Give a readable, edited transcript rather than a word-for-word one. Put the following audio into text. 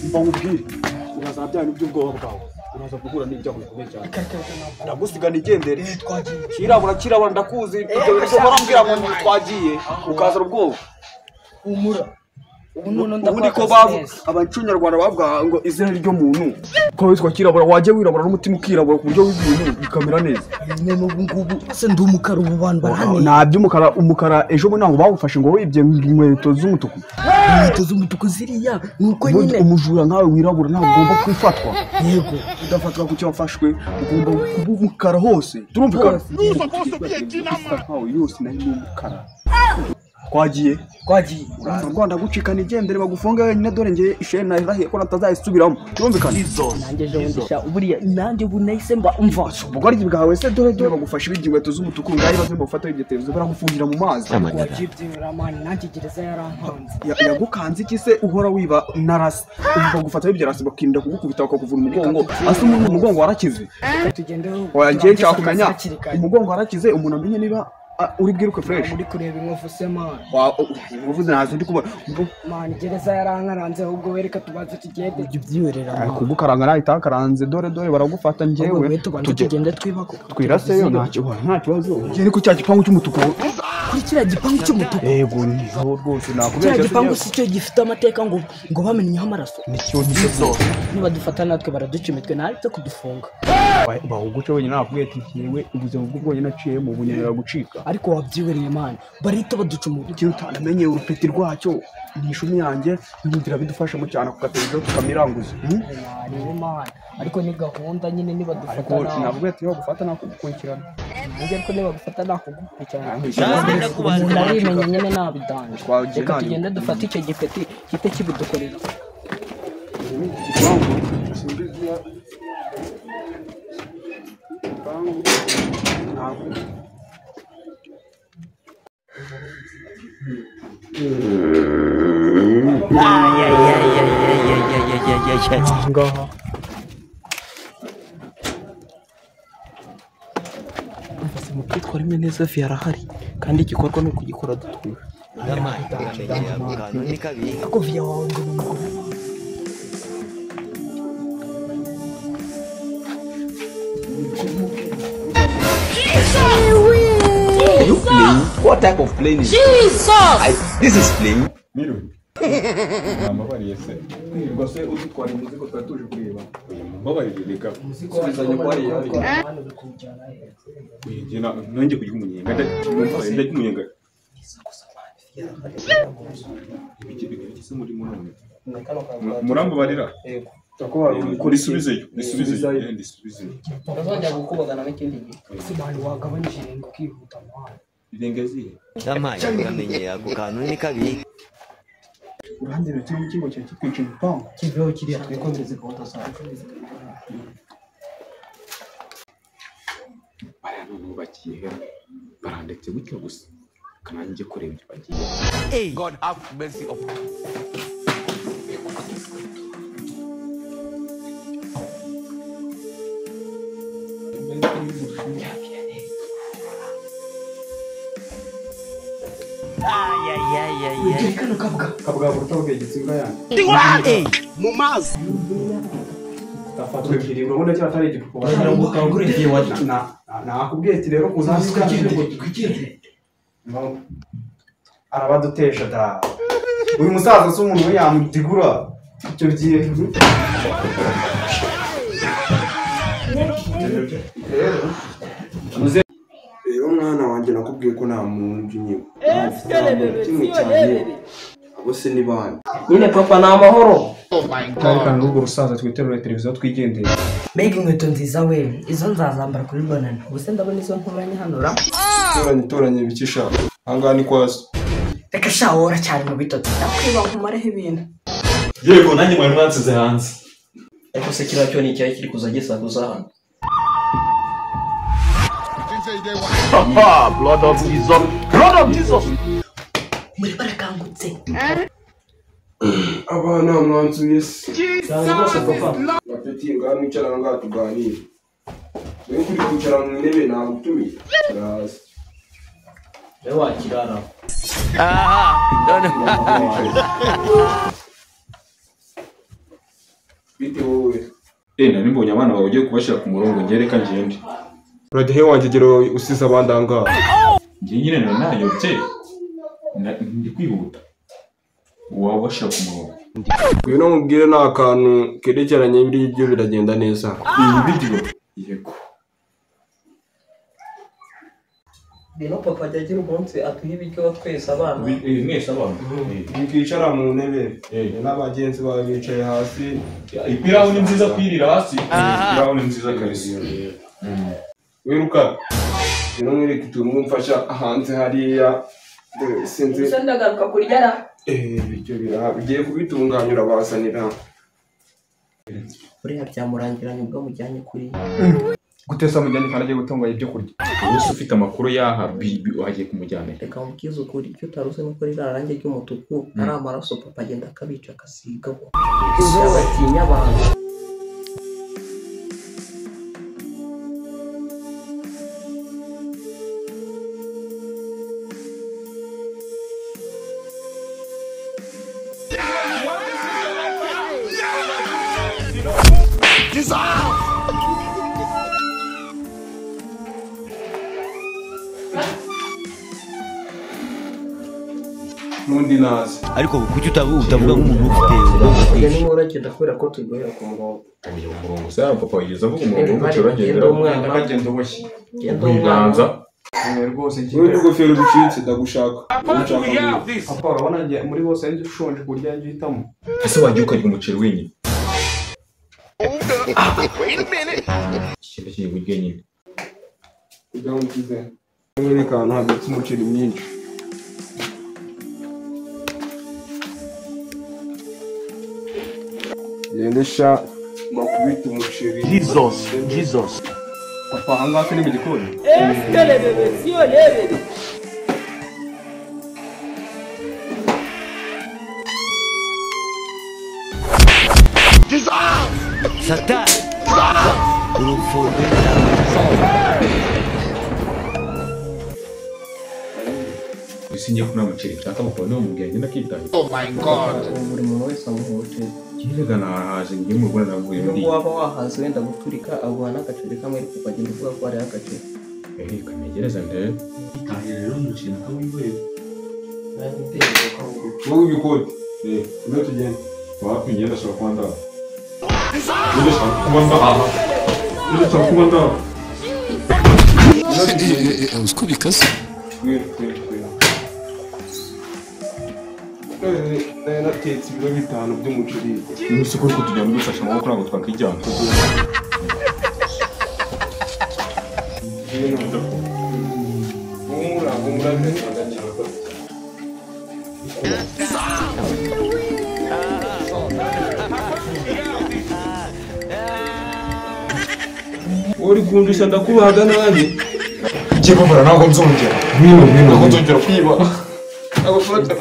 Mbangubwire uraza byane by'ubwoba bwawe uraza guhura n'ibyago bikomeye cyane ndagusiga nigendere kirabura ndakuzi ibyo barambwira ngo twagiye ukazara ubwoba umura ubundi ko bavu abancunyarwanda bavuga ngo izina ryo muntu ko witwa kirabura waje wirabura n'umutima ukirabura ku buryo w'ibintu bikamera neza none ubu ngubu se ndi umukara ubu bantu barahane nta by'umukara ejo bo ntabwo bawufashe ngo wibye inkweto z'umutuku inkweto z'umutuku ziriya nuko nyine umujura nkawe wirabura ntabwo ugomba kwifatwa yego udafatwa ku cyo wafashwe ugomba kuba umukara hose turumvikana yose nayo ni umukara twagiye uraza Rwanda gucikana igendere bagufunga wenyine dore ngiye ishene nahirahiye ko natazayisubiramo turumvikana nanjye je ndisha uburiya nanjye bunahise mba umva ubugoryi bwawe se dore bagufasha ibigweto z'umutuku ngaho baze bafata igitezo baragufungira mu mazi wajibyira mani nanjye gereza yarankanze yagukanze iki se uhora wiba narasi bagufata ibyarasi bakinda kugukubita bakakuvura umugongo asa umugongo warakize tugendeho wagiye cyakumenya umugongo warakize umuntu amenye niba uri bwiruke fresh uri kureba inkovu se man inkovu nazo ndi kubona man gereza yarankaranze ahubwo wereka tubaze tugende ibyiwerera kugukaranga nahitakaranze dore baragufata njyewe tugende twibako twiraseyo nta kibazo ngiye ni ku cya gipangu cy'umutuku kuri kiriya gipangu cy'umutuku yego niho rwose nakubeshya cya gipangu si cyo gifite amateka ngo bamenyeho amaraso nicyo nizo niba dufata natwe baraduca imitwe ntacyo kudufunga bahuguce wenyine nakubwiye ati yewe ubuzima bw'ubwonye naciyemo bunyerera gucika ariko wabyiwereye man barita baduca umutwe ikintu utanamenye urupeti rwacyo ni ishumi yanjye n'inzira bidufashamo cyane ku gateleviziyo tukamiranguza rero man ariko ni gahunda nyine niba dufata navuga ati yo gufata nakugukurikirana ngiye ariko niba gufata nakugukurikirana umuntu arimenye nyine nabidanje reka tugende dufate icyo gipeti gite kibudukorera ngaha mbese mu kwitwara imwe neza fi yarahari kandi igikorwa ni ukugikora dutuje ako vya wawe ngo n'umugore Are you playing? What type of playing is Jesus? this is playing? Mambabariye se. Ngo se uzitwara imizigo twatuje kureba. Mambabariye reka. Subizanye ko ari yari. Yegena nanjye kugira umunyenga ndajya umunyenga. Ibiki muri munone. Murambabarira. Yego. Ukora isubizeyo. Ndazajya gukubagana n'ikindi gihe. Simani wagabanyije ngo kihuta mwana. Irengeziye. Yamaye uramenye ako kantu ni kabi. Uruhande rukiri mu kigo cya kitwica igipangu. Kiveho kiriya twikongereze gahunda zacu. Aya none bakiye hera. Barandetse gutyo gusa. Kananje kureba ibyo bagiye. God have mercy upon Kabwa burutabwe gitsinga yanjye. mu mazi. Tafatwe kiri urabona cyo atari igipuko. Baramuka nguriye wacu nakubwiye ati rero kuzasuka twikire. Arabadutesha da. Uyu musaza se umuntu yamudigura. Icyo bigiye. Rero mwana wanjye nakubwiye ko nta muntu by'inyigo. Abo se ni bande. Nyine papa ni amahoro. Kandi n'ubwo rusaza twiterura televiziyo twigendeye. Mbega inkweto nziza we izo nzazambara kuri Bonani. Ubuse ndabona izo nturanye hano ra. Toranye bikisha. Hangana ni kwazo. Reka shawora cyane mu bitotsi. Ndakwiba nkumareho ibintu. Yego nanjye mwari mwansize hanze. Ariko se kiriya cyo ni icyayi kiri kuza gisakuza hano. Blood of Jesus. Blood of Jesus. Muri barakangutse. Abana mwanzuye se. Cyangwa rwose papa. peti ngano icara ngaha tuganire. Wewe kuri kwicara mu ntebe nagutumiye. Gracias. Rero wakirara. Bite wowe. Nari mbonye abana bawe ugiye kubashira ku murongo ngereka ngende. Urajya he wanje gero usize abandi angaha. Ngiye nyine nayobye. Ndi kwihuta. Wabashira ku murongo. Uyu no mubwire nakantu kerekeranye ibyo biragenda neza. Iyi video yego. Bino papa agira umunsi atuye ibiryo twese abana. Mwese abana. Mwicara mu ntebe. N'abagenzi bawe bicaye hasi. Ipirawu ni nziza kwirira hasi. Ipirawu ni nziza kabisa. Wiruka. Bino mwereke utuntu mfasha hanze hariya. Sinzi. Gusa ndagaruka kuryara. Bityo bigiye kubitunganyura basanira. Buriya byamurangiranye ubwo mujyanye kuri. Gutesa mujyanye kandi agiye gutunganya ibyo kurya. Wese ufite amakuru yaha bibi wagiye kumujyana. Reka mubwize ukuri icyo utaruze nuko rira range ry'umutuku ari amaraso papa agenda akabica akasigaho. Batinya abantu. Nundi nazi. ariko kuki utavuga nk'umuntu ufite ubwonko Ni bwinshi muragenda kubera ko tugohera ku murongo. Uyu murongo se papa yigeze avuga umurongo w'umucyo uragendera Akagenda uboshye. Genda wiganza. Rwose ngiye n'ingofero ducitse ndagushaka. Papa urabona ngiye muri bose ndi ushonje kurya ngihitamo. Ese wagiye ukarya umuceri wenyine? Ikintu kigiye kurya nyine. Ujya unkize. Mwereka ahantu habitse umuceri mwinshi. Yendesha makubita umuceri. Jesus Papa ahangaha ni mu gikoni. Satani urufungura Usingiye kuna muceri cyangwa papa no mubwiye ngenda kitaye. buri muntu wese amuhohotera. Kirega nahaje ngiye mu Rwanda navuye muri. Waba wahaze wenda guturika aguha n'agaceri kamwe ariko ukagenda uvuga ko hariho agaceri. Kanegereza ndebe. Itahe rero umuceri akawiwe. Wowe ubikode. Uno tugenda. Wapi ngenda shaka kwanda. Ngenda shaka kwanda aha. Ngenda shaka kwanda. Usko bikase. Natetse ibiro 5 by'umuceri. Nisi ko tujyana gufasha amaboko ntabwo twakijyana. Uri kundusha ndakubaga nanjye. Ngiye babara ntabwo nzongera. Ntabwo nzongera kwiba. Agafata.